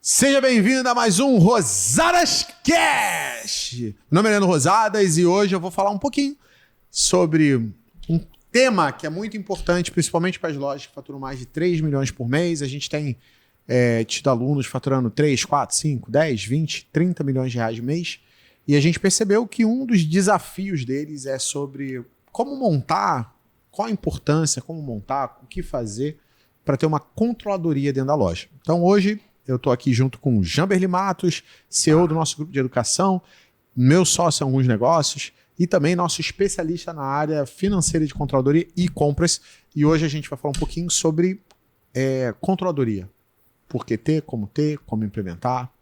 Seja bem-vindo a mais um Rosadas Cash! Meu nome é Leandro Rosadas e hoje eu vou falar um pouquinho sobre um tema que é muito importante, principalmente para as lojas que faturam mais de 3 milhões por mês. A gente tem tido alunos faturando 3, 4, 5, 10, 20, 30 milhões de reais de mês. E a gente percebeu que um dos desafios deles é sobre como montar, qual a importância, como montar, o que fazer para ter uma controladoria dentro da loja. Então hoje eu estou aqui junto com o Jamberly Matos, CEO do nosso grupo de educação, meu sócio em alguns negócios e também nosso especialista na área financeira de controladoria e compras. E hoje a gente vai falar um pouquinho sobre controladoria. Por que ter, como implementar.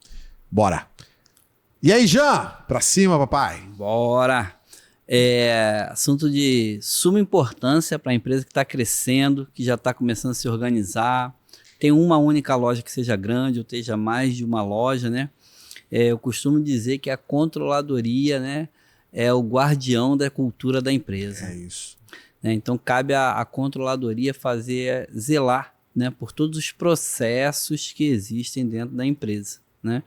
Bora! E aí, Jean? Pra cima, papai! Bora! Assunto de suma importância para a empresa que está crescendo, que já está começando a se organizar. Tem uma única loja que seja grande ou esteja mais de uma loja, né? Eu costumo dizer que a controladoria, né, é o guardião da cultura da empresa. É isso. Então, cabe à controladoria zelar, né, por todos os processos que existem dentro da empresa, né?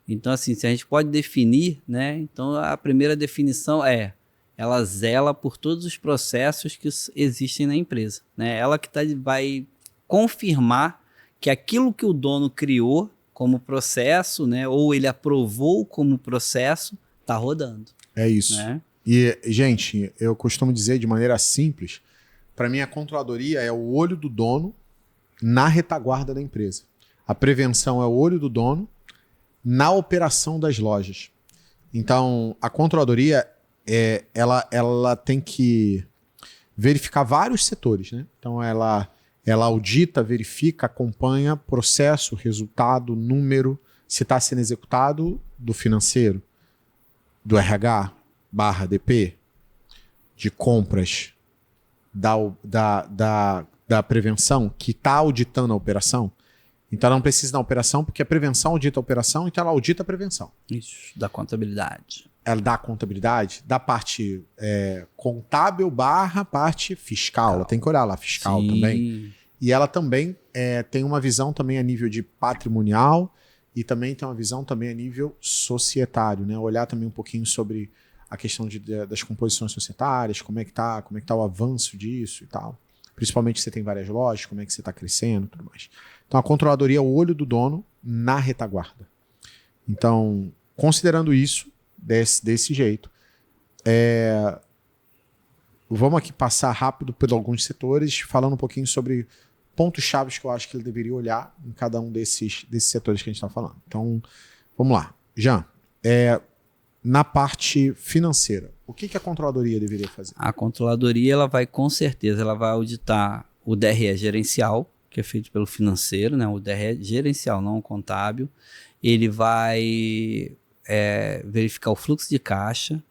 Então, assim, se a gente pode definir, né? Então, a primeira definição ela zela por todos os processos que existem na empresa, né? Ela que vai confirmar que aquilo que o dono criou como processo, né, ou ele aprovou como processo, está rodando. É isso. Né? E, gente, eu costumo dizer de maneira simples, para mim a controladoria é o olho do dono na retaguarda da empresa. A prevenção é o olho do dono na operação das lojas. Então, a controladoria, ela tem que verificar vários setores, né? Então, ela audita, verifica, acompanha processo, resultado, número, se está sendo executado do financeiro, do RH/DP, de compras, da prevenção, que está auditando a operação. Então ela não precisa da operação, porque a prevenção audita a operação, então ela audita a prevenção. Isso, da contabilidade. Ela dá a contabilidade, da parte contábil / parte fiscal. Ela tem que olhar lá, fiscal. Sim. Também. E ela também tem uma visão também a nível de patrimonial e também tem uma visão também a nível societário, né? Olhar também um pouquinho sobre a questão das composições societárias, como é que tá o avanço disso e tal. Principalmente se você tem várias lojas, como é que você está crescendo e tudo mais. Então a controladoria é o olho do dono na retaguarda. Então, considerando isso, desse jeito. Vamos aqui passar rápido por alguns setores, falando um pouquinho sobre pontos-chave que eu acho que ele deveria olhar em cada um desses setores que a gente está falando. Então, vamos lá. Jean, na parte financeira, o que a controladoria deveria fazer? A controladoria, com certeza, ela vai auditar o DRE gerencial, que é feito pelo financeiro, né? O DRE gerencial, não o contábil. Ele vai verificar o fluxo de caixa,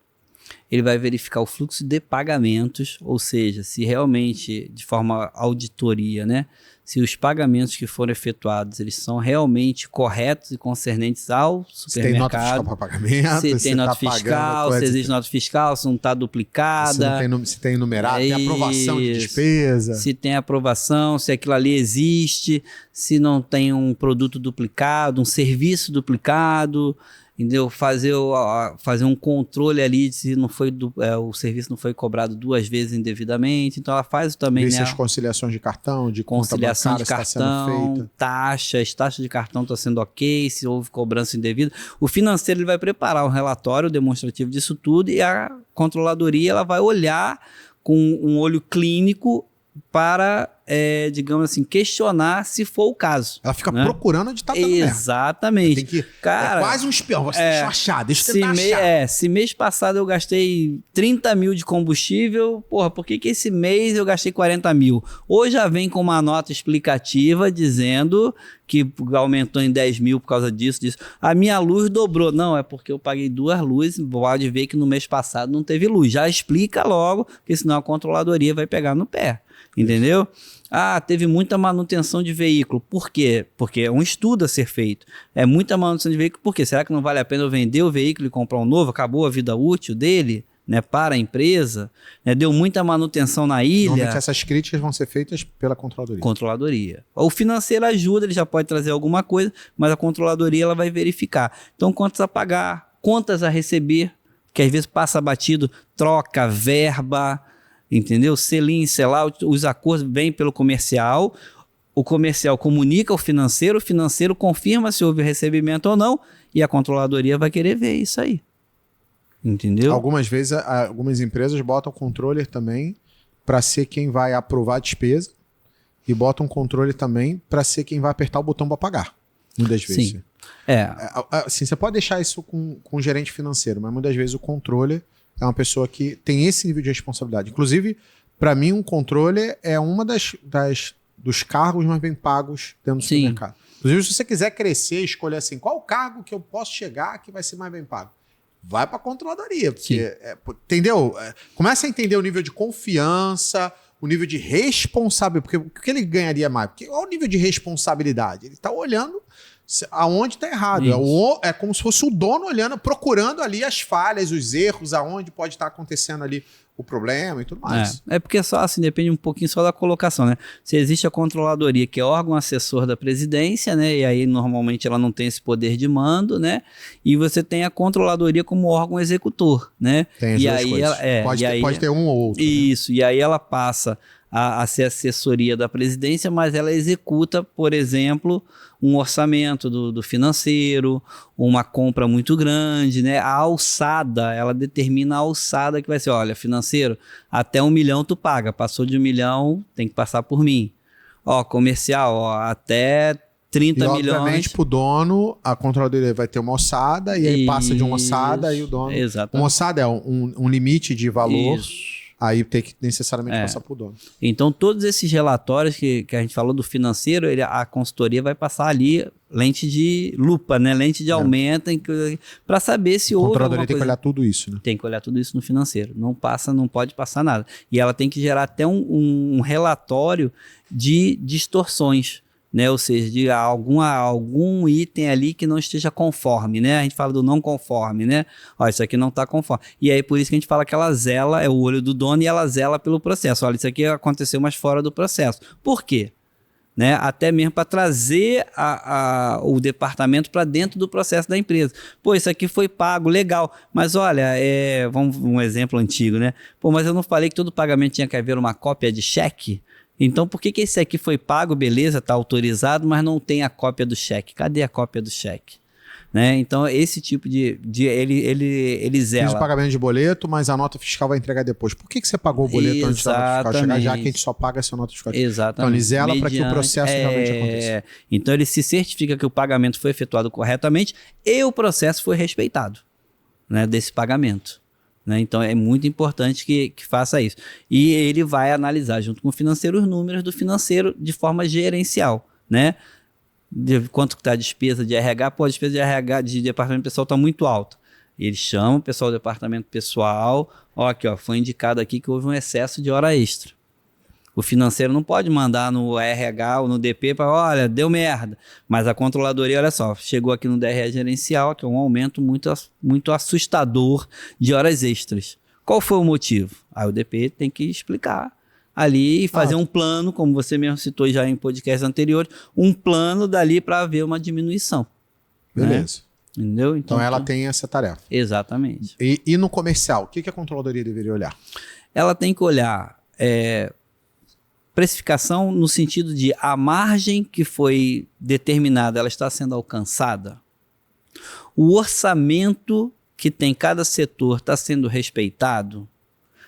ele vai verificar o fluxo de pagamentos, ou seja, se realmente, de forma auditoria, né, se os pagamentos que foram efetuados, eles são realmente corretos e concernentes ao supermercado. Se tem nota fiscal para pagamento, se tem nota fiscal, se existe nota fiscal, se não está duplicada. Se tem numerado, tem aprovação de despesa. Se tem aprovação, se aquilo ali existe, se não tem um produto duplicado, um serviço duplicado. Entendeu? Fazer um controle ali de se o serviço não foi cobrado 2 vezes indevidamente. Então ela faz também, se as conciliações de cartão, de conciliação de cartão, taxas de cartão estão sendo ok, se houve cobrança indevida. O financeiro ele vai preparar um relatório demonstrativo disso tudo e a controladoria ela vai olhar com um olho clínico para, digamos assim, questionar se for o caso. Ela fica procurando onde está dando merda. Exatamente. Cara, é quase um espião. Deixa eu achar, deixa eu tentar achar. Se mês passado eu gastei 30 mil de combustível, por que esse mês eu gastei 40 mil? Hoje já vem com uma nota explicativa dizendo que aumentou em 10 mil por causa disso. A minha luz dobrou. Não, é porque eu paguei 2 luzes, pode ver que no mês passado não teve luz. Já explica logo, porque senão a controladoria vai pegar no pé. Entendeu? Teve muita manutenção de veículo. Por quê? Porque é um estudo a ser feito. Muita manutenção de veículo. Por quê? Será que não vale a pena eu vender o veículo e comprar um novo? Acabou a vida útil dele? né, para a empresa, né, deu muita manutenção na ilha. Normalmente essas críticas vão ser feitas pela controladoria. Controladoria. O financeiro ajuda, ele já pode trazer alguma coisa, mas a controladoria ela vai verificar. Então, contas a pagar, contas a receber, que às vezes passa batido, troca, verba, entendeu? Sell-in, sell-out, os acordos vêm pelo comercial, o comercial comunica ao financeiro, o financeiro confirma se houve recebimento ou não, e a controladoria vai querer ver isso aí. Entendeu? Algumas vezes, algumas empresas botam controller também para ser quem vai aprovar a despesa e botam controller também para ser quem vai apertar o botão para pagar. Muitas vezes. Sim. Assim, você pode deixar isso com o gerente financeiro, mas muitas vezes o controller é uma pessoa que tem esse nível de responsabilidade. Inclusive, para mim, um controller é uma dos cargos mais bem pagos dentro do supermercado. Inclusive, se você quiser crescer, escolher assim, qual o cargo que eu posso chegar que vai ser mais bem pago? Vai para a controladoria, porque, entendeu? Começa a entender o nível de confiança, o nível de responsabilidade, porque o que ele ganharia mais? Porque olha o nível de responsabilidade. Ele está olhando aonde está errado. É como se fosse o dono olhando, procurando ali as falhas, os erros, aonde pode estar acontecendo ali o problema e tudo mais. É porque só assim, depende um pouquinho só da colocação, né? Se existe a controladoria, que é órgão assessor da presidência, né? E aí normalmente ela não tem esse poder de mando, né? E você tem a controladoria como órgão executor, né? Tem as e duas aí coisas. Pode ter um ou outro. Isso, né? E aí ela passa a ser assessoria da presidência, mas ela executa, por exemplo, um orçamento do financeiro, uma compra muito grande, né? A alçada, ela determina a alçada que vai ser, olha, financeiro, até 1 milhão tu paga, passou de 1 milhão, tem que passar por mim. Ó, comercial, ó, até 30 milhões. Obviamente, pro dono, a controladoria vai ter uma alçada, e aí passa de uma alçada, e o dono... Exatamente. Uma alçada é um limite de valor... Isso. Aí tem que necessariamente passar para o dono. Então, todos esses relatórios que a gente falou do financeiro, a consultoria vai passar ali lente de lupa, né? Lente de aumento, para saber se houve alguma coisa. A controladoria tem que olhar tudo isso, né? Tem que olhar tudo isso no financeiro. Não pode passar nada. E ela tem que gerar até um relatório de distorções, né? Ou seja, de algum item ali que não esteja conforme, né? A gente fala do não conforme, né? Ó, isso aqui não está conforme. E aí por isso que a gente fala que ela zela, é o olho do dono, e ela zela pelo processo. Olha, isso aqui aconteceu, mas fora do processo. Por quê? Né? Até mesmo para trazer o departamento para dentro do processo da empresa. Pô, isso aqui foi pago, legal. Mas olha, vamos um exemplo antigo, né? Pô, mas eu não falei que todo pagamento tinha que haver uma cópia de cheque? Então, por que esse aqui foi pago, beleza, está autorizado, mas não tem a cópia do cheque? Cadê a cópia do cheque? Né? Então, esse tipo ele zela. Fiz o pagamento de boleto, mas a nota fiscal vai entregar depois. Por que você pagou o boleto antes da nota fiscal chegar, já que a gente só paga essa nota fiscal? Exatamente. Então, ele zela para que o processo realmente aconteça. Então, ele se certifica que o pagamento foi efetuado corretamente e o processo foi respeitado, né, desse pagamento. Né? Então é muito importante que faça isso. E ele vai analisar junto com o financeiro os números do financeiro de forma gerencial, né? De quanto está a despesa de RH, pô, a despesa de RH de departamento pessoal está muito alta. Ele chama o pessoal do departamento pessoal, ó, aqui, ó, foi indicado aqui que houve um excesso de hora extra. O financeiro não pode mandar no RH ou no DP para, olha, deu merda. Mas a controladoria, olha só, chegou aqui no DRE gerencial, que é um aumento muito assustador de horas extras. Qual foi o motivo? Aí o DP tem que explicar ali e fazer um plano, como você mesmo citou já em podcasts anteriores, um plano dali para haver uma diminuição. Beleza. Né? Entendeu? Então ela tem essa tarefa. Exatamente. E no comercial, o que a controladoria deveria olhar? Ela tem que olhar... precificação no sentido de a margem que foi determinada, ela está sendo alcançada? O orçamento que tem cada setor está sendo respeitado?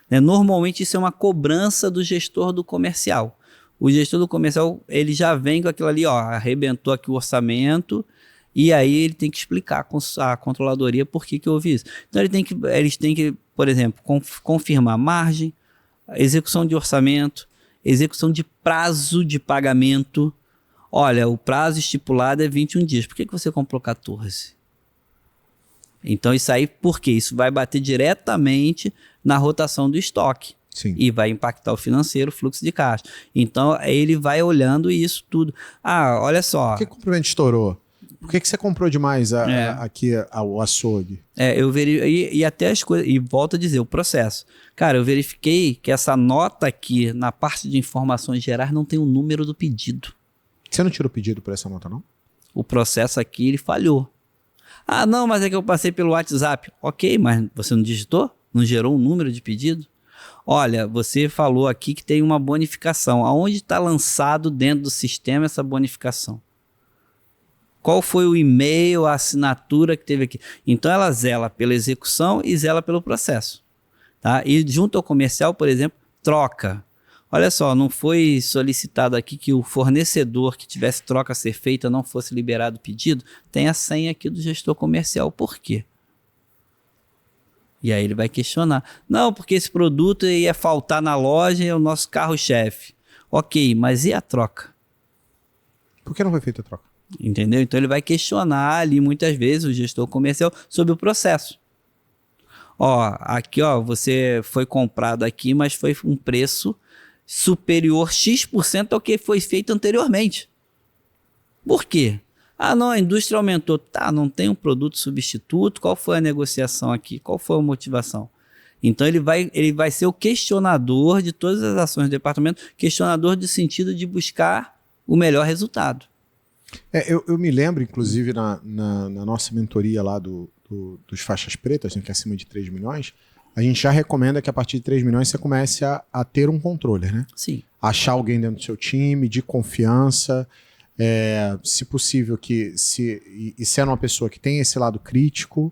Né? Normalmente isso é uma cobrança do gestor do comercial. O gestor do comercial, ele já vem com aquilo ali, ó, arrebentou aqui o orçamento, e aí ele tem que explicar à controladoria por que houve isso. Então eles têm que, por exemplo, confirmar margem, execução de orçamento, execução de prazo de pagamento. Olha, o prazo estipulado é 21 dias. Por que você comprou 14? Então, isso aí, por quê? Isso vai bater diretamente na rotação do estoque. Sim. E vai impactar o financeiro, o fluxo de caixa. Então, ele vai olhando isso tudo. Ah, olha só. Por que o comprimento estourou? Por que você comprou demais aqui o açougue? Eu verifiquei, e até as coisas, e volto a dizer, o processo. Cara, eu verifiquei que essa nota aqui, na parte de informações gerais, não tem o número do pedido. Você não tirou o pedido por essa nota, não? O processo aqui, ele falhou. Ah, não, mas é que eu passei pelo WhatsApp. Ok, mas você não digitou? Não gerou um número de pedido? Olha, você falou aqui que tem uma bonificação. Aonde está lançado dentro do sistema essa bonificação? Qual foi o e-mail, a assinatura que teve aqui? Então, ela zela pela execução e zela pelo processo. Tá? E junto ao comercial, por exemplo, troca. Olha só, não foi solicitado aqui que o fornecedor que tivesse troca a ser feita não fosse liberado o pedido? Tem a senha aqui do gestor comercial. Por quê? E aí ele vai questionar. Não, porque esse produto ia faltar na loja e é o nosso carro-chefe. Ok, mas e a troca? Por que não foi feita a troca? Entendeu? Então ele vai questionar ali muitas vezes o gestor comercial sobre o processo. Ó, aqui ó, você foi comprado aqui, mas foi um preço superior X% ao que foi feito anteriormente. Por quê? Ah, não, a indústria aumentou. Tá, não tem um produto substituto. Qual foi a negociação aqui? Qual foi a motivação? Então, ele vai ser o questionador de todas as ações do departamento, questionador no sentido de buscar o melhor resultado. Eu me lembro, inclusive, na nossa mentoria lá dos faixas pretas, né, que é acima de 3 milhões, a gente já recomenda que a partir de 3 milhões você comece a ter um controller, né? Sim. Achar alguém dentro do seu time, de confiança... se possível e sendo uma pessoa que tem esse lado crítico,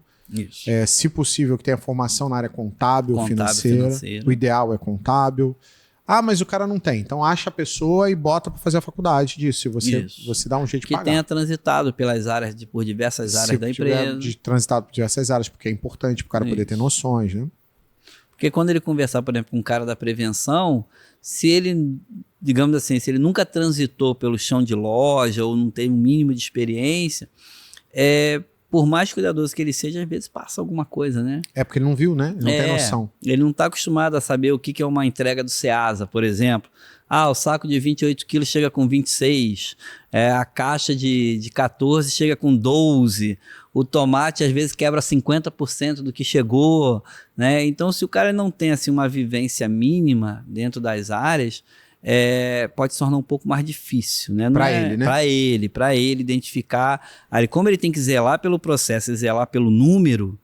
se possível que tenha formação na área contábil, financeira, o ideal é contábil. Ah, mas o cara não tem, então acha a pessoa e bota para fazer a faculdade disso, e você dá um jeito de pagar. Que tenha transitado pelas áreas, por diversas áreas da empresa. Transitado por diversas áreas, porque é importante para o cara poder ter noções, né? Porque quando ele conversar, por exemplo, com um cara da prevenção, se ele, digamos assim, se ele nunca transitou pelo chão de loja ou não tem um mínimo de experiência, por mais cuidadoso que ele seja, às vezes passa alguma coisa, né? É porque ele não viu, né? Ele não tem noção. Ele não está acostumado a saber o que é uma entrega do Ceasa, por exemplo. Ah, o saco de 28 quilos chega com 26, a caixa de 14 chega com 12, o tomate às vezes quebra 50% do que chegou, né? Então, se o cara não tem assim, uma vivência mínima dentro das áreas, pode se tornar um pouco mais difícil, né? Para ele, né? Para ele identificar. Aí, como ele tem que zelar pelo processo e zelar pelo número,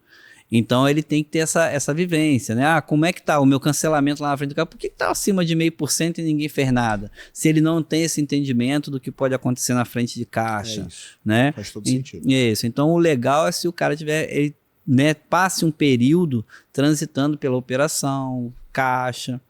então ele tem que ter essa vivência, né? Ah, como é que tá o meu cancelamento lá na frente do carro? Por que tá acima de 0,5% e ninguém fez nada? Se ele não tem esse entendimento do que pode acontecer na frente de caixa, né? Faz todo sentido. Isso. Então o legal é se o cara tiver, passe um período transitando pela operação, caixa.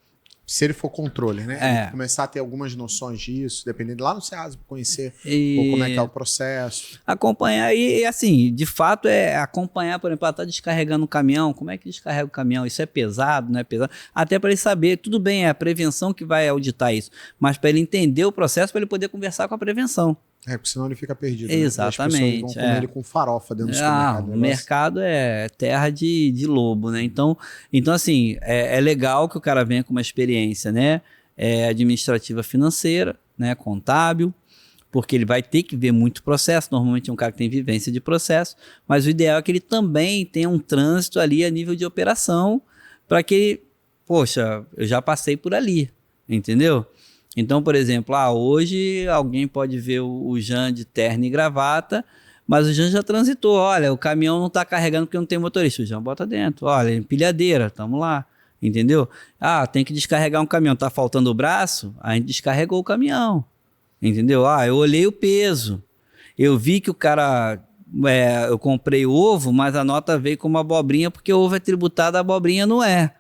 Se ele for controle, né? Ele começar a ter algumas noções disso, dependendo lá no Ceasa, para conhecer como é que é o processo. Acompanhar e assim, de fato acompanhar, por exemplo, tá descarregando o caminhão, como é que descarrega o caminhão? Isso é pesado, não é pesado? Até para ele saber, tudo bem, é a prevenção que vai auditar isso, mas para ele entender o processo, para ele poder conversar com a prevenção. Porque senão ele fica perdido. Exatamente. Né? As pessoas vão comer ele com farofa dentro do supermercado. O mercado é terra de lobo, né? Então assim, é legal que o cara venha com uma experiência, né? Administrativa financeira, né? Contábil, porque ele vai ter que ver muito processo. Normalmente é um cara que tem vivência de processo, mas o ideal é que ele também tenha um trânsito ali a nível de operação, para que, poxa, eu já passei por ali, entendeu? Então, por exemplo, hoje alguém pode ver o Jean de terno e gravata, mas o Jean já transitou. Olha, o caminhão não está carregando porque não tem motorista. O Jean bota dentro. Olha, empilhadeira, estamos lá. Entendeu? Tem que descarregar um caminhão. Está faltando o braço? A gente descarregou o caminhão. Entendeu? Eu olhei o peso. Eu vi que o cara... eu comprei ovo, mas a nota veio com uma abobrinha porque o ovo é tributado, a abobrinha não é.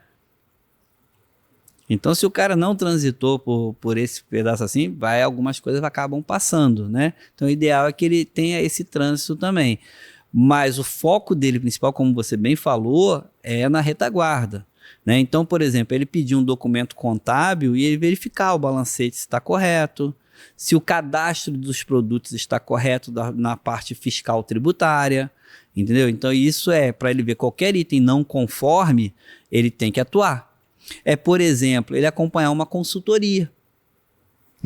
Então, se o cara não transitou por esse pedaço assim, algumas coisas acabam passando, né? Então, o ideal é que ele tenha esse trânsito também. Mas o foco dele principal, como você bem falou, é na retaguarda, né? Então, por exemplo, ele pediu um documento contábil e ele verificar o balancete se está correto, se o cadastro dos produtos está correto na parte fiscal tributária, entendeu? Então, isso para ele ver qualquer item não conforme, ele tem que atuar. Por exemplo, ele acompanhar uma consultoria.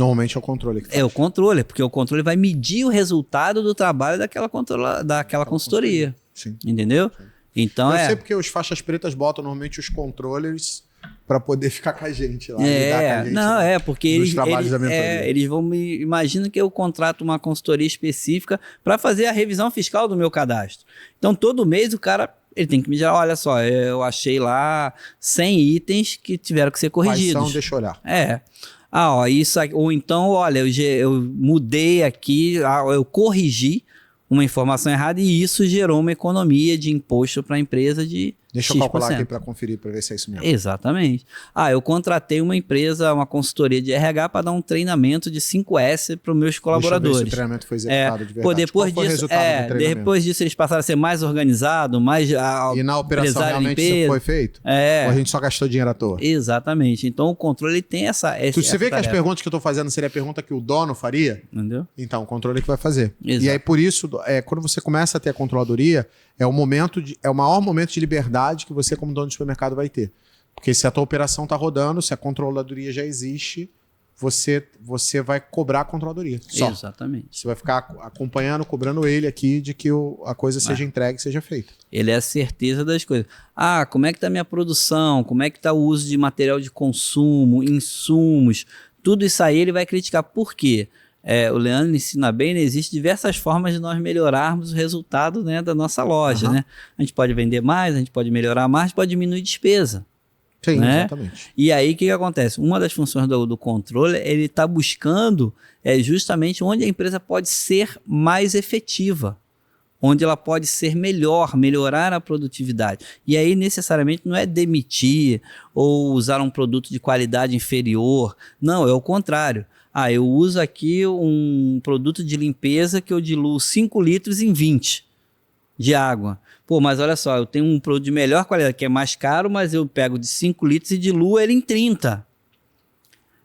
Normalmente é o controle que faz. É o controle, porque o controle vai medir o resultado do trabalho daquela consultoria. Sim. Entendeu? Sim. Então Eu sei porque os faixas pretas botam normalmente os controllers para poder ficar com a gente lá. Lidar com a gente, não, né? Porque Eles vão me. Imagina que eu contrato uma consultoria específica para fazer a revisão fiscal do meu cadastro. Então, todo mês o cara. Ele tem que me dizer, olha só, eu achei lá 100 itens que tiveram que ser corrigidos. Quais são? Deixa eu olhar. Isso aqui, ou então, olha, eu mudei aqui, eu corrigi uma informação errada e isso gerou uma economia de imposto para a empresa de Deixa eu calcular aqui para conferir, para ver se é isso mesmo. Exatamente. Eu contratei uma empresa, uma consultoria de RH para dar um treinamento de 5S para os meus colaboradores. Deixa eu ver se o treinamento foi executado de verdade. Depois disso eles passaram a ser mais organizados, mais e na operação realmente isso foi feito? Ou a gente só gastou dinheiro à toa? Exatamente. Então o controle ele tem essa Você vê que as perguntas que eu estou fazendo seria a pergunta que o dono faria? Entendeu? Então, o controle que vai fazer. Exato. E aí, por isso, quando você começa a ter a controladoria, é o maior momento de liberdade que você, como dono de supermercado, vai ter. Porque se a tua operação está rodando, se a controladoria já existe, você vai cobrar a controladoria. Só. Exatamente. Você vai ficar acompanhando, cobrando ele aqui de que a coisa seja entregue, seja feita. Ele é a certeza das coisas. Como é que está a minha produção? Como é que está o uso de material de consumo, insumos? Tudo isso aí ele vai criticar. Por quê? O Leandro ensina bem, né? Existem diversas formas de nós melhorarmos o resultado, né, da nossa loja. Né? A gente pode vender mais, a gente pode melhorar mais, pode diminuir despesa. Sim, né? Exatamente. E aí o que acontece? Uma das funções do controle, ele está buscando justamente onde a empresa pode ser mais efetiva, onde ela pode ser melhorar a produtividade. E aí necessariamente não é demitir ou usar um produto de qualidade inferior, não, é o contrário. Eu uso aqui um produto de limpeza que eu diluo 5 litros em 20 de água. Mas olha só, eu tenho um produto de melhor qualidade, que é mais caro, mas eu pego de 5 litros e diluo ele em 30.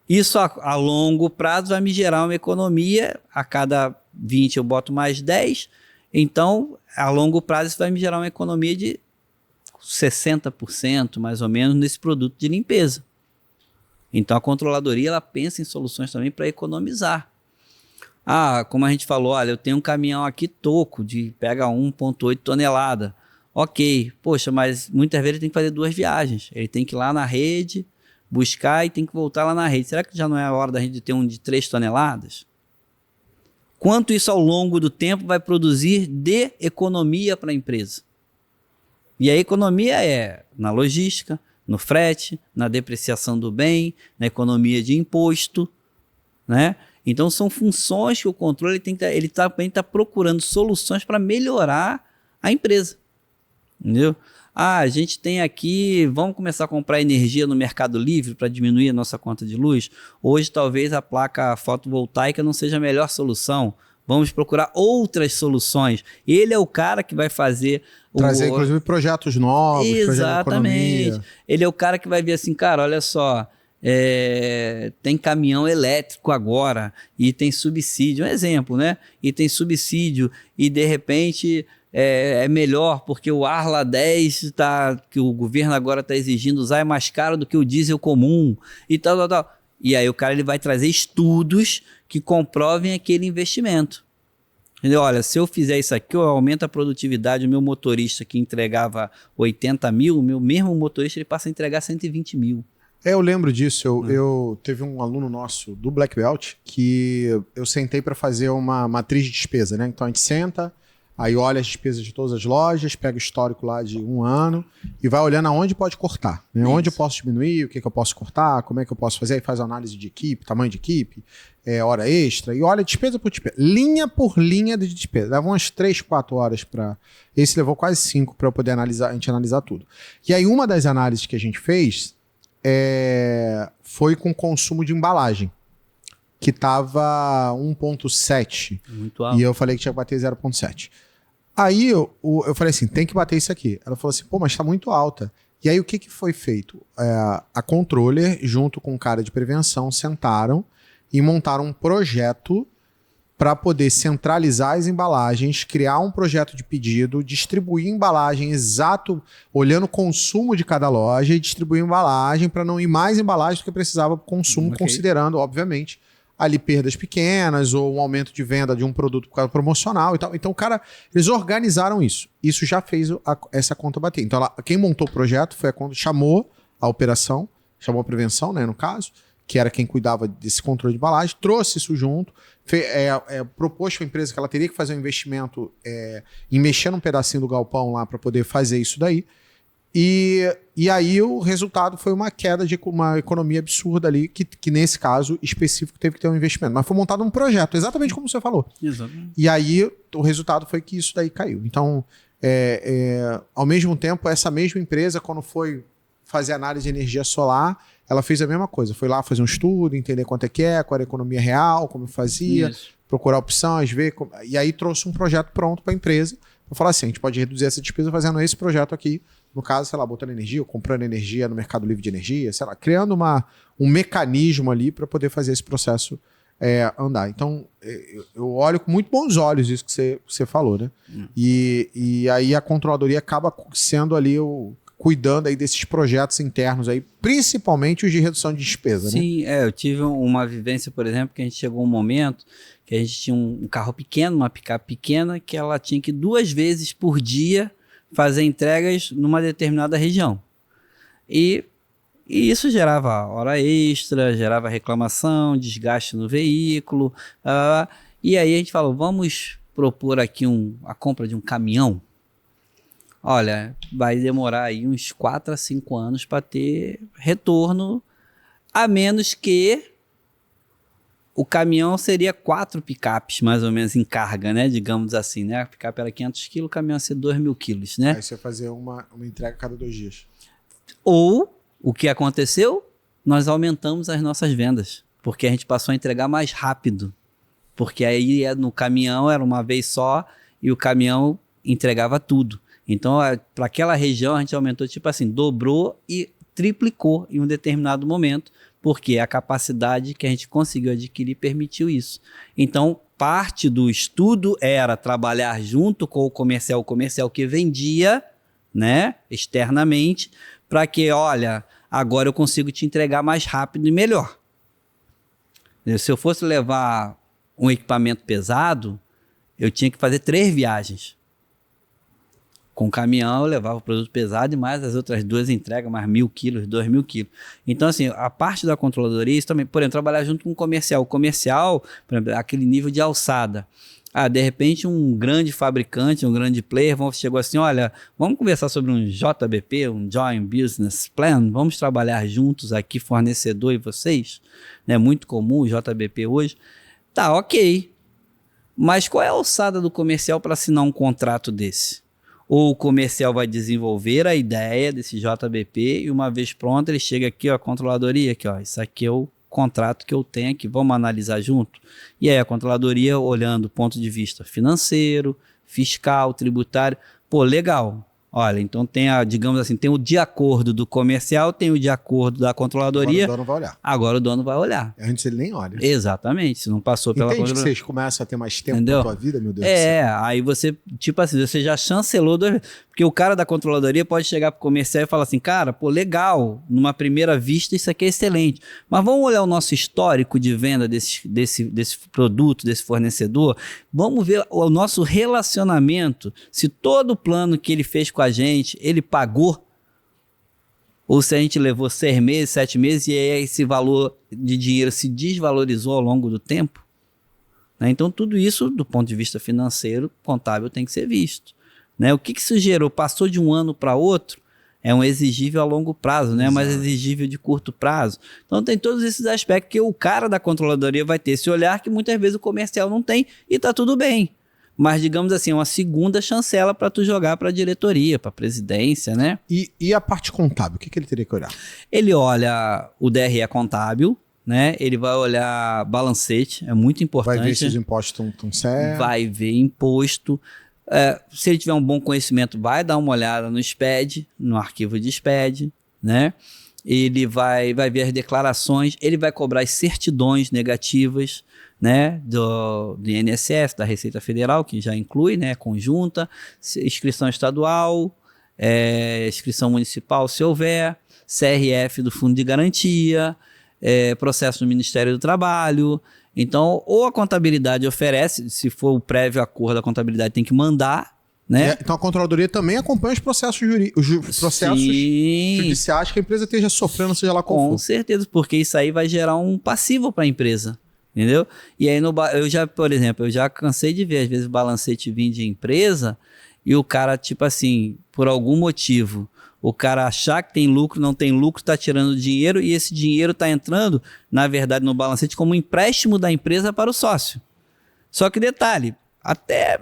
Isso a longo prazo vai me gerar uma economia, a cada 20 eu boto mais 10, então a longo prazo isso vai me gerar uma economia de 60% mais ou menos nesse produto de limpeza. Então a controladoria ela pensa em soluções também para economizar. Como a gente falou, olha, eu tenho um caminhão aqui toco, pega 1,8 tonelada. Ok, poxa, mas muitas vezes ele tem que fazer 2 viagens. Ele tem que ir lá na rede, buscar e tem que voltar lá na rede. Será que já não é a hora da gente ter um de 3 toneladas? Quanto isso ao longo do tempo vai produzir de economia para a empresa? E a economia é na logística, no frete, na depreciação do bem, na economia de imposto, né? Então são funções que o controle ele também está procurando soluções para melhorar a empresa, entendeu? A gente tem aqui, vamos começar a comprar energia no Mercado Livre para diminuir a nossa conta de luz. Hoje talvez a placa fotovoltaica não seja a melhor solução. Vamos procurar outras soluções. Ele é o cara que vai fazer... Trazer, inclusive, projetos novos, exatamente. Ele é o cara que vai ver assim, cara, olha só, tem caminhão elétrico agora e tem subsídio, um exemplo, né? E tem subsídio e, de repente, é melhor porque o Arla 10 que o governo agora está exigindo usar é mais caro do que o diesel comum e tal. E aí o cara ele vai trazer estudos que comprovem aquele investimento. Entendeu? Olha, se eu fizer isso aqui, eu aumento a produtividade. O meu motorista que entregava 80 mil, o meu mesmo motorista ele passa a entregar 120 mil. Eu lembro disso. Eu teve um aluno nosso do Black Belt que eu sentei para fazer uma matriz de despesa, né? Então a gente senta, aí olha as despesas de todas as lojas, pega o histórico lá de um ano e vai olhando aonde pode cortar, né? Onde eu posso diminuir, o que eu posso cortar, como é que eu posso fazer, aí faz análise de equipe, tamanho de equipe, hora extra, e olha despesa por despesa, linha por linha de despesa. Leva umas 3, 4 horas para... Esse levou quase 5 para eu poder analisar, a gente analisar tudo. E aí uma das análises que a gente fez foi com consumo de embalagem, que estava 1,7. Muito alto. E eu falei que tinha que bater 0,7. Aí eu falei assim, tem que bater isso aqui. Ela falou assim, mas está muito alta. E aí o que foi feito? A controller, junto com o cara de prevenção, sentaram e montaram um projeto para poder centralizar as embalagens, criar um projeto de pedido, distribuir embalagem exato, olhando o consumo de cada loja e distribuir embalagem para não ir mais embalagem do que precisava para consumo, considerando, obviamente, ali perdas pequenas ou um aumento de venda de um produto por causa promocional e tal. Então, eles organizaram isso. Isso já fez essa conta bater. Então, quem montou o projeto foi a conta, chamou a operação, chamou a prevenção, né, no caso, que era quem cuidava desse controle de embalagem, trouxe isso junto, propôs para a empresa que ela teria que fazer um investimento em mexer num pedacinho do galpão lá para poder fazer isso daí. E aí o resultado foi uma queda de uma economia absurda ali, que nesse caso específico teve que ter um investimento. Mas foi montado um projeto, exatamente como você falou. Exatamente. E aí o resultado foi que isso daí caiu. Então, ao mesmo tempo, essa mesma empresa, quando foi fazer análise de energia solar, ela fez a mesma coisa. Foi lá fazer um estudo, entender quanto qual era a economia real, como fazia, procurar opções, ver. E aí trouxe um projeto pronto para a empresa, para falar assim, a gente pode reduzir essa despesa fazendo esse projeto aqui. No caso, sei lá, botando energia ou comprando energia no Mercado Livre de Energia, sei lá, criando um mecanismo ali para poder fazer esse processo andar. Então, eu olho com muito bons olhos isso que você falou, né? E aí a controladoria acaba sendo ali cuidando aí desses projetos internos aí, principalmente os de redução de despesa, né? Sim, eu tive uma vivência, por exemplo, que a gente chegou um momento que a gente tinha um carro pequeno, uma picape pequena, que ela tinha que 2 vezes por dia fazer entregas numa determinada região. E isso gerava hora extra, gerava reclamação, desgaste no veículo. E aí a gente falou, vamos propor aqui a compra de um caminhão. Olha, vai demorar aí uns 4 a 5 anos para ter retorno, a menos que o caminhão seria 4 picapes, mais ou menos, em carga, né? Digamos assim, né? A picape era 500 quilos, o caminhão ia ser 2.000 quilos, né? Aí você fazer uma entrega a cada 2 dias. Ou, o que aconteceu? Nós aumentamos as nossas vendas, porque a gente passou a entregar mais rápido. Porque aí no caminhão era uma vez só e o caminhão entregava tudo. Então, para aquela região, a gente aumentou, tipo assim, dobrou e triplicou em um determinado momento, porque a capacidade que a gente conseguiu adquirir permitiu isso. Então, parte do estudo era trabalhar junto com o comercial que vendia, né, externamente, para que, olha, agora eu consigo te entregar mais rápido e melhor. Se eu fosse levar um equipamento pesado, eu tinha que fazer 3 viagens. Com o caminhão eu levava o produto pesado e mais as outras 2 entregas, mais 1.000 quilos, 2.000 quilos. Então, assim, a parte da controladoria, isso também, por exemplo, trabalhar junto com o comercial. O comercial, por exemplo, aquele nível de alçada. De repente, um grande fabricante, um grande player, chegou assim, olha, vamos conversar sobre um JBP, um Joint Business Plan, vamos trabalhar juntos aqui, fornecedor e vocês, né? Muito comum o JBP hoje. Tá, ok. Mas qual é a alçada do comercial para assinar um contrato desse? Ou o comercial vai desenvolver a ideia desse JBP e uma vez pronto ele chega aqui, ó, a controladoria, aqui, ó, isso aqui é o contrato que eu tenho aqui, vamos analisar junto? E aí a controladoria olhando do ponto de vista financeiro, fiscal, tributário, pô, legal. Olha, então tem digamos assim, tem o de acordo do comercial, tem o de acordo da controladoria. Agora o dono vai olhar. Agora o dono vai olhar. Antes ele nem olha. Exatamente, se não passou pela controladoria. controladoria. Que vocês começam a ter mais tempo na tua vida, meu Deus do céu. Aí você, tipo assim, você já chancelou 2 vezes. Porque o cara da controladoria pode chegar pro comercial e falar assim, cara, pô, legal, numa primeira vista isso aqui é excelente, mas vamos olhar o nosso histórico de venda desse produto, desse fornecedor, vamos ver o nosso relacionamento, se todo o plano que ele fez com a gente, ele pagou, ou se a gente levou 6 meses, 7 meses, e aí esse valor de dinheiro se desvalorizou ao longo do tempo. Né? Então tudo isso, do ponto de vista financeiro, contábil, tem que ser visto. Né? O que isso gerou? Passou de um ano para outro, é um exigível a longo prazo, não é mais exigível de curto prazo. Então tem todos esses aspectos que o cara da controladoria vai ter esse olhar que muitas vezes o comercial não tem e está tudo bem. Mas, digamos assim, é uma segunda chancela para tu jogar para a diretoria, para a presidência, né? E a parte contábil, o que ele teria que olhar? Ele olha o DRE contábil, né? Ele vai olhar balancete, é muito importante. Vai ver se os impostos estão certos. Vai ver imposto. Se ele tiver um bom conhecimento, vai dar uma olhada no SPED, no arquivo de SPED, né? Ele vai ver as declarações, ele vai cobrar as certidões negativas, né? Do INSS, da Receita Federal, que já inclui, né? Conjunta, inscrição estadual, inscrição municipal, se houver, CRF do Fundo de Garantia, processo do Ministério do Trabalho. Então, ou a contabilidade oferece, se for o prévio acordo, a contabilidade tem que mandar, né? Então a controladoria também acompanha os processos, processos judiciais que a empresa esteja sofrendo, seja lá qual for. Com certeza, porque isso aí vai gerar um passivo para a empresa, entendeu? E aí, por exemplo, eu já cansei de ver, às vezes, o balancete vir de empresa e o cara, tipo assim, por algum motivo, o cara achar que tem lucro, não tem lucro, está tirando dinheiro e esse dinheiro está entrando, na verdade, no balancete como um empréstimo da empresa para o sócio. Só que detalhe, até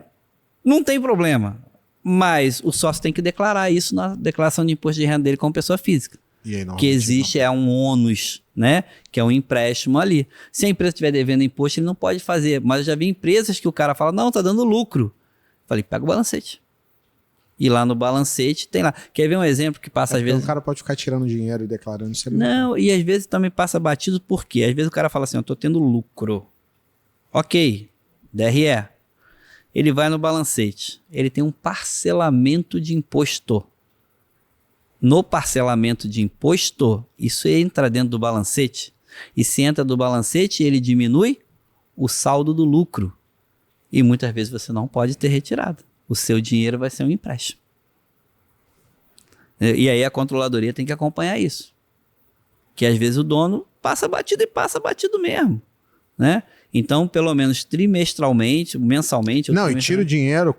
não tem problema, mas o sócio tem que declarar isso na declaração de imposto de renda dele como pessoa física. E aí, que existe é um ônus, né? Que é um empréstimo ali. Se a empresa estiver devendo imposto, ele não pode fazer. Mas eu já vi empresas que o cara fala, não, tá dando lucro. Falei, pega o balancete. E lá no balancete tem lá. Quer ver um exemplo que passa às vezes... O cara pode ficar tirando dinheiro e declarando isso. Não, e às vezes também passa batido, por quê? Às vezes o cara fala assim, eu tô tendo lucro. Ok, DRE. Ele vai no balancete. Ele tem um parcelamento de imposto. No parcelamento de imposto, isso entra dentro do balancete. E se entra do balancete, ele diminui o saldo do lucro. E muitas vezes você não pode ter retirado. O seu dinheiro vai ser um empréstimo. E aí a controladoria tem que acompanhar isso. Que às vezes o dono passa batido e passa batido mesmo, né? Então, pelo menos trimestralmente, mensalmente... Não, e tira o dinheiro,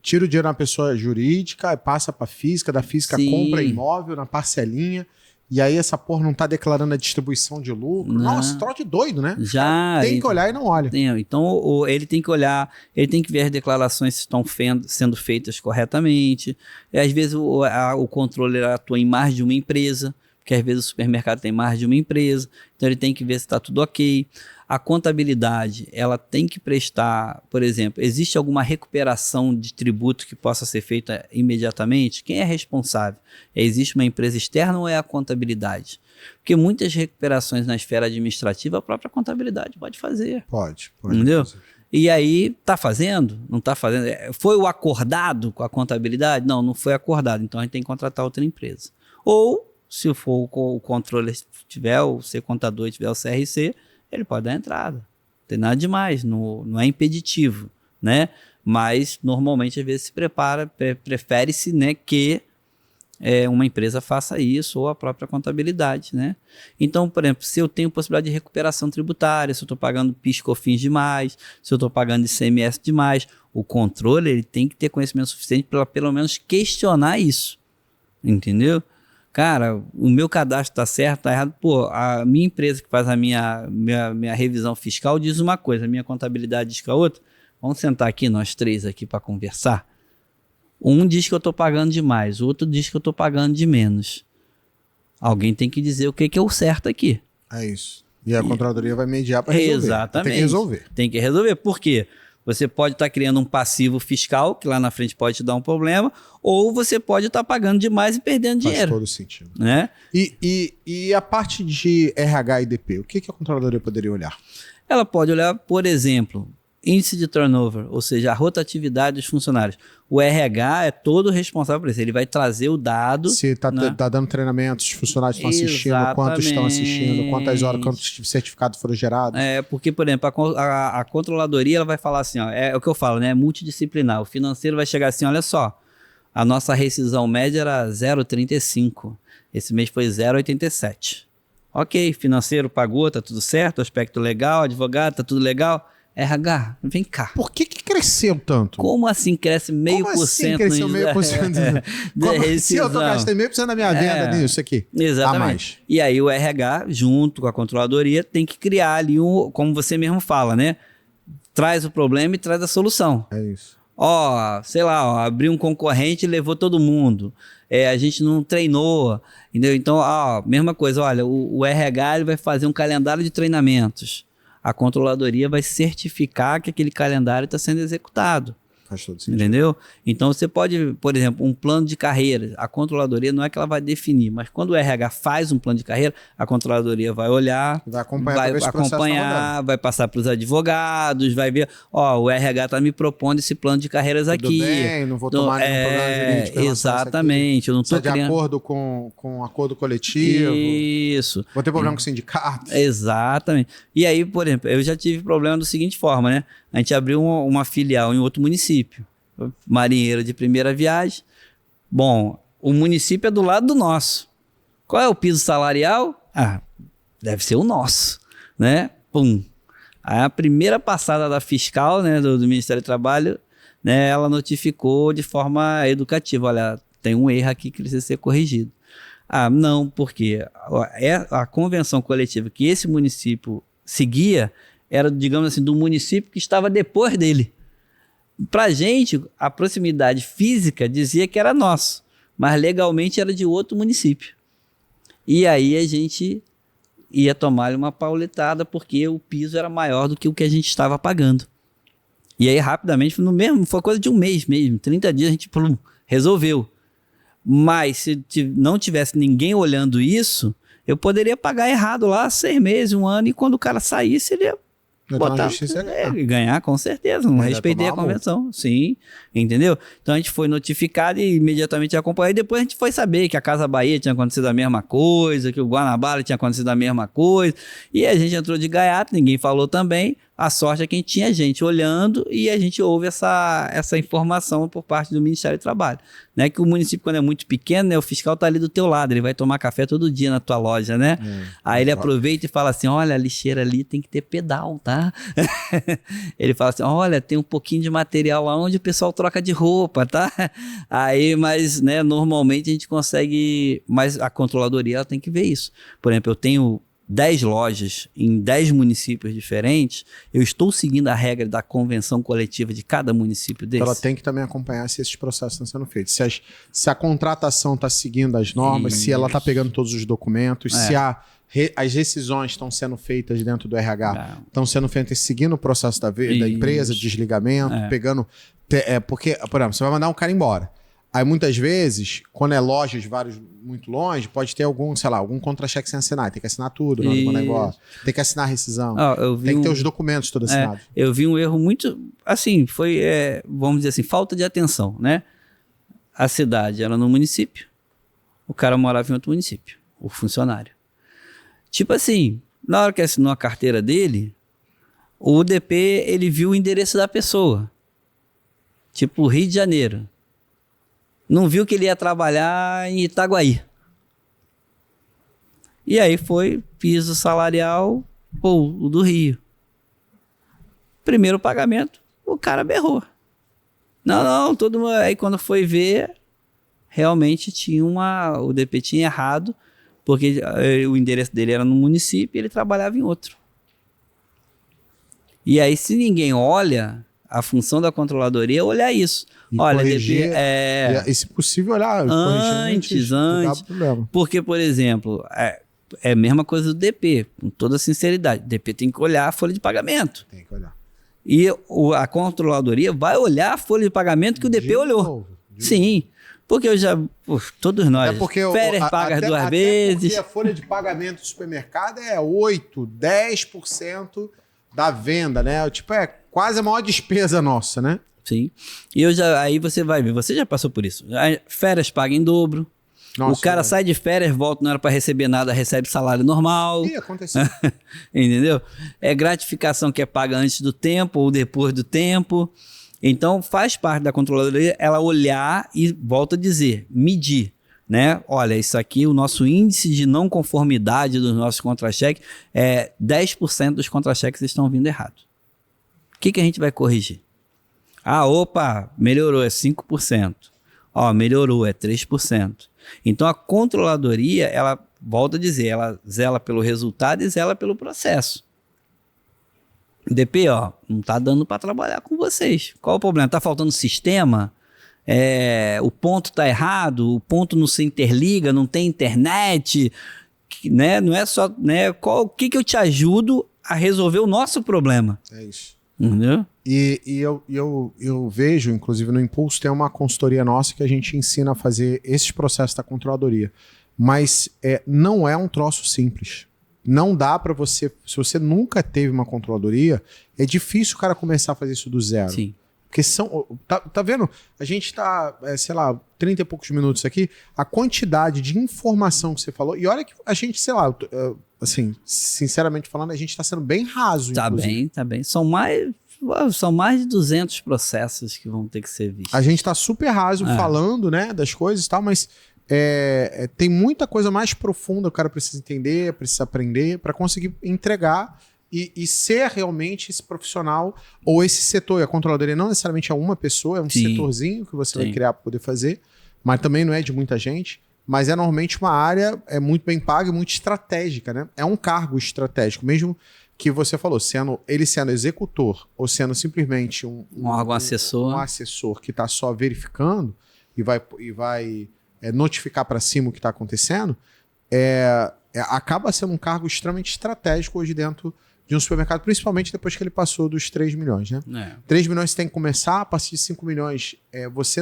tira o dinheiro na pessoa jurídica, e passa para física, da física Sim. compra imóvel na parcelinha, e aí essa porra não tá declarando a distribuição de lucro. Não. Nossa, trote doido, né? Já. Tem que olhar e não olha. Então, ele tem que olhar, ele tem que ver as declarações se estão sendo feitas corretamente. E, às vezes o controle atua em mais de uma empresa, porque às vezes o supermercado tem mais de uma empresa, então ele tem que ver se está tudo ok. A contabilidade, ela tem que prestar, por exemplo, existe alguma recuperação de tributo que possa ser feita imediatamente? Quem é responsável? Existe uma empresa externa ou é a contabilidade? Porque muitas recuperações na esfera administrativa, a própria contabilidade pode fazer. Pode. Entendeu? E aí, tá fazendo? Não tá fazendo? Foi o acordado com a contabilidade? Não, não foi acordado. Então, a gente tem que contratar outra empresa. Ou, se for o controle tiver, o ser contador tiver o CRC, ele pode dar entrada. Não tem nada demais, não é impeditivo, né? Mas, normalmente, às vezes se prefere-se, né, que uma empresa faça isso, ou a própria contabilidade, né? Então, por exemplo, se eu tenho possibilidade de recuperação tributária, se eu estou pagando PIS, COFINS demais, se eu estou pagando ICMS demais, o controle ele tem que ter conhecimento suficiente para pelo menos questionar isso, entendeu? Cara, o meu cadastro está certo, está errado. Pô, a minha empresa que faz a minha revisão fiscal diz uma coisa, a minha contabilidade diz que a outra. Vamos sentar aqui, nós três aqui, para conversar. Um diz que eu estou pagando demais, o outro diz que eu estou pagando de menos. Alguém tem que dizer o que é o certo aqui. É isso. E a controladoria vai mediar para resolver. Exatamente. Tem que resolver. Tem que resolver. Por quê? Você pode estar criando um passivo fiscal, que lá na frente pode te dar um problema, ou você pode estar pagando demais e perdendo dinheiro. Faz todo sentido. Né? E a parte de RH e DP, o que a controladoria poderia olhar? Ela pode olhar, por exemplo, índice de turnover, ou seja, a rotatividade dos funcionários. O RH é todo responsável por isso. Ele vai trazer o dado... Se está né? dando treinamento, os funcionários estão assistindo, quantos estão assistindo, quantas horas, quantos certificados foram gerados. Porque, por exemplo, a controladoria ela vai falar assim, ó, é o que eu falo, né? É multidisciplinar. O financeiro vai chegar assim, olha só, a nossa rescisão média era 0,35. Esse mês foi 0,87. Ok, financeiro pagou, tá tudo certo, aspecto legal, advogado, tá tudo legal... RH, vem cá. Por que cresceu tanto? Como assim cresce meio por cento? Como assim cresceu meio por cento? Se eu gastei meio por cento da minha venda nisso aqui. Exatamente. A mais. E aí o RH, junto com a controladoria, tem que criar ali como você mesmo fala, né? Traz o problema e traz a solução. É isso. Sei lá, abriu um concorrente e levou todo mundo. A gente não treinou, entendeu? Então, mesma coisa, olha, o RH ele vai fazer um calendário de treinamentos. A controladoria vai certificar que aquele calendário está sendo executado. Faz todo sentido. Entendeu? Então você pode, por exemplo, um plano de carreira, a controladoria não é que ela vai definir, mas quando o RH faz um plano de carreira, a controladoria vai olhar, Vai acompanhar, vai passar para os advogados, vai ver, ó, o RH está me propondo esse plano de carreiras Tudo aqui. bem, não vou tomar nenhum problema jurídico. Exatamente, eu não estou de acordo com acordo coletivo. Isso. Vou ter problema com o sindicato. Exatamente. E aí, por exemplo, eu já tive problema da seguinte forma, né? A gente abriu uma filial em outro município, marinheiro de primeira viagem. Bom, o município é do lado do nosso. Qual é o piso salarial? Ah, deve ser o nosso, né? Pum. Aí a primeira passada da fiscal, né, do Ministério do Trabalho, né, ela notificou de forma educativa, olha, tem um erro aqui que precisa ser corrigido. Ah, não, porque a convenção coletiva que esse município seguia era, digamos assim, do município que estava depois dele. Para a gente, a proximidade física dizia que era nosso, mas legalmente era de outro município. E aí a gente ia tomar uma pauletada porque o piso era maior do que o que a gente estava pagando. E aí, rapidamente, foi coisa de um mês mesmo, 30 dias, a gente resolveu. Mas se não tivesse ninguém olhando isso, eu poderia pagar errado lá 6 meses, 1 ano, e quando o cara saísse, ele ia botar, ganhar, com certeza, não respeitei a convenção, sim, entendeu? Então a gente foi notificado e imediatamente acompanhou, e depois a gente foi saber que a Casa Bahia tinha acontecido a mesma coisa, que o Guanabara tinha acontecido a mesma coisa, e a gente entrou de gaiato, ninguém falou também. A sorte é que a gente tinha gente olhando e a gente ouve essa informação por parte do Ministério do Trabalho. Né? Que o município, quando é muito pequeno, né, o fiscal está ali do teu lado, ele vai tomar café todo dia na tua loja, né? Aí ele aproveita e fala assim, olha, a lixeira ali tem que ter pedal, tá? Ele fala assim, olha, tem um pouquinho de material lá onde o pessoal troca de roupa, tá? Aí, mas, né, normalmente a gente consegue, mas a controladoria ela tem que ver isso. Por exemplo, eu tenho 10 lojas em 10 municípios diferentes, eu estou seguindo a regra da convenção coletiva de cada município desse. Então ela tem que também acompanhar se esses processos estão sendo feitos. Se a contratação está seguindo as normas, se ela está pegando todos os documentos, se as decisões estão sendo feitas dentro do RH, estão sendo feitas seguindo o processo da empresa, desligamento, pegando... porque, por exemplo, você vai mandar um cara embora. Aí, muitas vezes, quando é lojas vários muito longe, pode ter algum, sei lá, algum contra-cheque sem assinar. Tem que assinar tudo na hora de mandar embora. Tem que assinar a rescisão. Tem que ter os documentos todos assinados. Eu vi um erro muito, assim, foi, vamos dizer assim, falta de atenção, né? A cidade era no município, o cara morava em outro município, o funcionário. Tipo assim, na hora que assinou a carteira dele, o UDP, ele viu o endereço da pessoa. Tipo, Rio de Janeiro. Não viu que ele ia trabalhar em Itaguaí. E aí foi piso salarial, o do Rio. Primeiro pagamento, o cara berrou. Não, todo mundo... Aí quando foi ver, realmente tinha o DP tinha errado, porque o endereço dele era no município e ele trabalhava em outro. E aí, se ninguém olha, a função da controladoria é olhar isso. E olha, corrigir, DP, e se possível olhar antes. Porque, por exemplo, é a mesma coisa do DP, com toda sinceridade. O DP tem que olhar a folha de pagamento. Tem que olhar. E a controladoria vai olhar a folha de pagamento que o DP olhou. Sim, porque todos nós, férias pagas 2 vezes. Porque a folha de pagamento do supermercado é 8%, 10% da venda, né? Tipo, é quase a maior despesa nossa, né? Sim. E aí você vai ver, você já passou por isso. Férias pagas em dobro. Nossa, o cara sai de férias, volta, não era para receber nada, recebe salário normal. Ih, aconteceu. Entendeu? É gratificação que é paga antes do tempo ou depois do tempo. Então, faz parte da controladoria ela olhar e, volta a dizer, medir. Né? Olha, isso aqui, o nosso índice de não conformidade dos nossos contra-cheques 10% dos contra-cheques estão vindo errado. O que a gente vai corrigir? Opa, melhorou, é 5%. Melhorou, é 3%. Então, a controladoria, ela, volta a dizer, ela zela pelo resultado e zela pelo processo. DP, não está dando para trabalhar com vocês. Qual o problema? Está faltando sistema? O ponto está errado? O ponto não se interliga? Não tem internet? Né? Não é só... Né? O que eu te ajudo a resolver o nosso problema? É isso. Entendeu? E eu vejo, inclusive no Impulso, tem uma consultoria nossa que a gente ensina a fazer esses processos da controladoria. Mas não é um troço simples. Não dá para você... Se você nunca teve uma controladoria, é difícil o cara começar a fazer isso do zero. Sim. Porque são... Tá vendo? A gente tá, sei lá, 30 e poucos minutos aqui. A quantidade de informação que você falou... E olha que a gente, sei lá... Assim, sinceramente falando, a gente tá sendo bem raso. Tá bem, tá bem. São mais de 200 processos que vão ter que ser vistos. A gente tá super raso falando, né, das coisas e tal, mas tem muita coisa mais profunda que o cara precisa entender, precisa aprender para conseguir entregar e ser realmente esse profissional ou esse setor. E a controladoria não necessariamente é uma pessoa, é um setorzinho que você vai criar para poder fazer, mas também não é de muita gente. Mas é normalmente uma área muito bem paga e muito estratégica, né? É um cargo estratégico, mesmo que você falou, ele sendo executor ou sendo simplesmente um órgão assessor. Um assessor que está só verificando e vai notificar para cima o que está acontecendo, acaba sendo um cargo extremamente estratégico hoje dentro de um supermercado, principalmente depois que ele passou dos 3 milhões, né? 3 milhões você tem que começar, a partir de 5 milhões você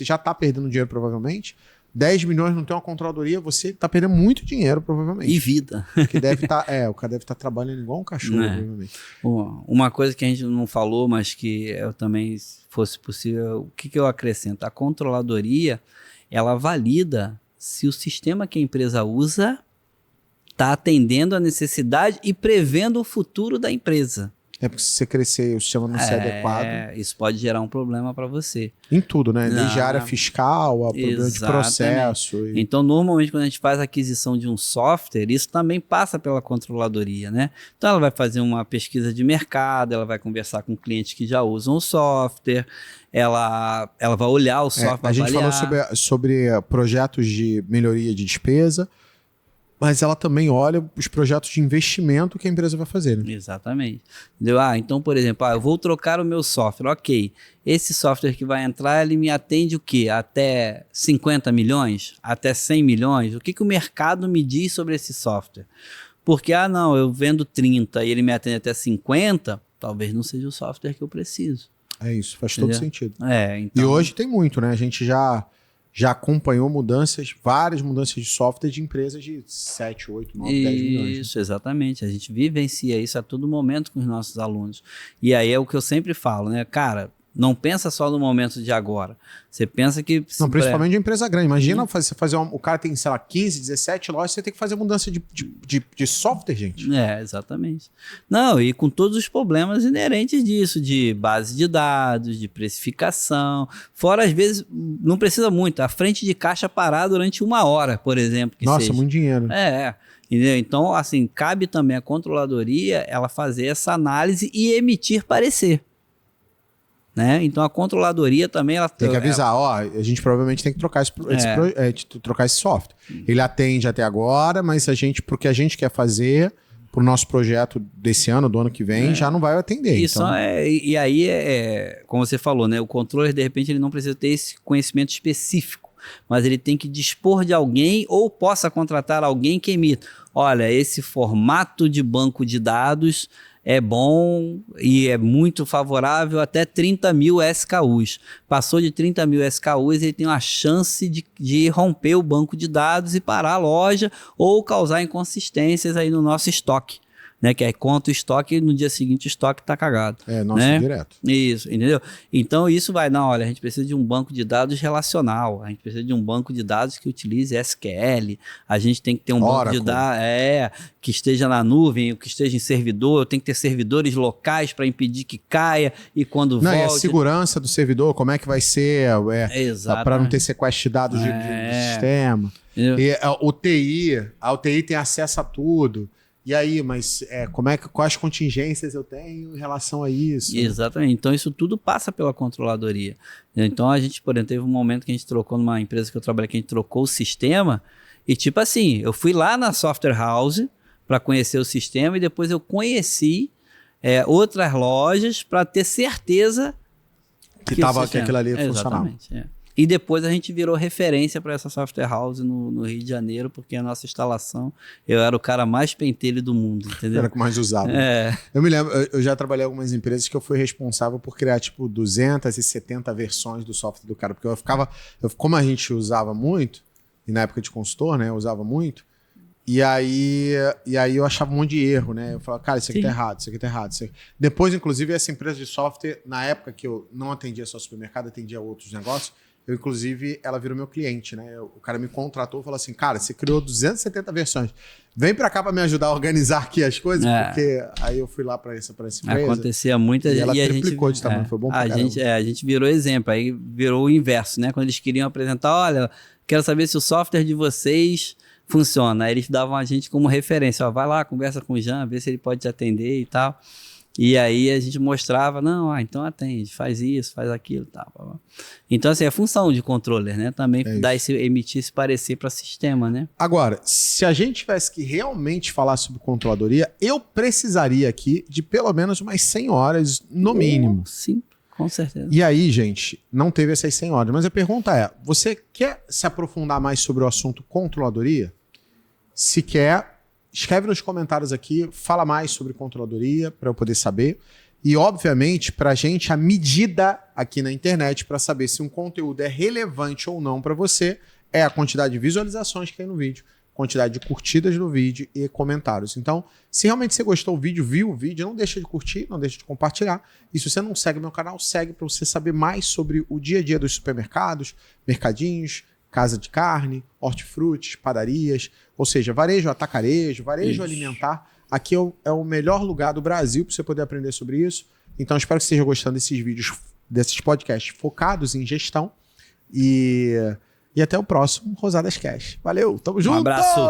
já está perdendo dinheiro provavelmente. 10 milhões não tem uma controladoria, você tá perdendo muito dinheiro, provavelmente. E vida. Que deve estar. O cara deve estar trabalhando igual um cachorro, provavelmente. Uma coisa que a gente não falou, mas que eu também, se fosse possível, o que eu acrescento? A controladoria, ela valida se o sistema que a empresa usa está atendendo a necessidade e prevendo o futuro da empresa. Porque se você crescer e o sistema não ser adequado... Isso pode gerar um problema para você. Em tudo, né? Desde a área fiscal, a problema de processo. Então, normalmente, quando a gente faz a aquisição de um software, isso também passa pela controladoria, né? Então, ela vai fazer uma pesquisa de mercado, ela vai conversar com clientes que já usam o software, ela vai olhar o software, a gente falou sobre projetos de melhoria de despesa, mas ela também olha os projetos de investimento que a empresa vai fazer. Né? Exatamente. Entendeu? Então, por exemplo, eu vou trocar o meu software. Ok, esse software que vai entrar, ele me atende o quê? Até 50 milhões? Até 100 milhões? O que o mercado me diz sobre esse software? Porque, não, eu vendo 30 e ele me atende até 50, talvez não seja o software que eu preciso. É isso, faz todo sentido. Então... E hoje tem muito, né? A gente já acompanhou várias mudanças de software de empresas de 7, 8, 9, 10 milhões. Isso, exatamente. A gente vivencia isso a todo momento com os nossos alunos. E aí é o que eu sempre falo, né? Cara, não pensa só no momento de agora. Você pensa que... Não, principalmente de empresa grande. Imagina você fazer o cara tem, sei lá, 15, 17 lojas, você tem que fazer mudança de software, gente. Exatamente. Não, e com todos os problemas inerentes disso, de base de dados, de precificação. Fora, às vezes, não precisa muito. A frente de caixa parar durante 1 hora, por exemplo. Nossa, muito dinheiro. Entendeu? Então, assim, cabe também à controladoria ela fazer essa análise e emitir parecer. Né? Então a controladoria também ela tem que avisar, a gente provavelmente tem que trocar esse software. Ele atende até agora, mas porque a gente quer fazer para o nosso projeto desse ano, do ano que vem, já não vai atender. Isso então... e aí como você falou, né? O controller de repente ele não precisa ter esse conhecimento específico, mas ele tem que dispor de alguém ou possa contratar alguém que emita. Olha, esse formato de banco de dados é bom e é muito favorável até 30 mil SKUs. Passou de 30 mil SKUs, ele tem uma chance de romper o banco de dados e parar a loja ou causar inconsistências aí no nosso estoque. Né, que aí conta o estoque e no dia seguinte o estoque está cagado. Direto. Isso, entendeu? Então isso vai, olha, a gente precisa de um banco de dados relacional, a gente precisa de um banco de dados que utilize SQL, a gente tem que ter um banco de dados que esteja na nuvem, que esteja em servidor, tem que ter servidores locais para impedir que caia e quando volte... E a segurança do servidor, como é que vai ser, para não ter sequestro de dados de sistema. E a UTI tem acesso a tudo. E aí, mas quais contingências eu tenho em relação a isso? Exatamente. Então, isso tudo passa pela controladoria. Então, a gente, por exemplo, teve um momento que a gente trocou numa empresa que eu trabalhei, que a gente trocou o sistema e, tipo assim, eu fui lá na software house para conhecer o sistema e depois eu conheci outras lojas para ter certeza que aquilo ali funcionava. Exatamente, E depois a gente virou referência para essa software house no Rio de Janeiro, porque a nossa instalação, eu era o cara mais pentelho do mundo, entendeu? Era o que mais usava. É. Eu me lembro, eu já trabalhei em algumas empresas que eu fui responsável por criar, tipo, 270 versões do software do cara, porque como a gente usava muito, e na época de consultor, né, eu usava muito, e aí eu achava um monte de erro, né? Eu falava, cara, isso aqui tá errado, isso aqui tá errado. Depois, inclusive, essa empresa de software, na época que eu não atendia só supermercado, atendia outros negócios, inclusive, ela virou meu cliente, né? O cara me contratou e falou assim, cara, você criou 270 versões. Vem pra cá pra me ajudar a organizar aqui as coisas, porque aí eu fui lá pra essa empresa. Acontecia muita gente. E ela e triplicou de tamanho, foi bom pra caramba. A gente virou exemplo, aí virou o inverso, né? Quando eles queriam apresentar, olha, quero saber se o software de vocês funciona. Aí eles davam a gente como referência, ó, vai lá, conversa com o Jean, vê se ele pode te atender e tal. E aí a gente mostrava, não, então atende, faz isso, faz aquilo e tal. Então, assim, é função de controller, né? Também emitir esse parecer para sistema, né? Agora, se a gente tivesse que realmente falar sobre controladoria, eu precisaria aqui de pelo menos umas 100 horas, no mínimo. Sim, com certeza. E aí, gente, não teve essas 100 horas. Mas a pergunta é, você quer se aprofundar mais sobre o assunto controladoria? Se quer, escreve nos comentários aqui, fala mais sobre controladoria para eu poder saber. E, obviamente, para a gente, a medida aqui na internet para saber se um conteúdo é relevante ou não para você é a quantidade de visualizações que tem no vídeo, quantidade de curtidas no vídeo e comentários. Então, se realmente você gostou do vídeo, viu o vídeo, não deixa de curtir, não deixa de compartilhar. E se você não segue meu canal, segue para você saber mais sobre o dia a dia dos supermercados, mercadinhos, casa de carne, hortifrutis, padarias, ou seja, varejo atacarejo, varejo alimentar. Aqui é o melhor lugar do Brasil para você poder aprender sobre isso. Então, espero que você esteja gostando desses vídeos, desses podcasts focados em gestão. E até o próximo Rosadas Cash. Valeu, tamo junto! Um abraço!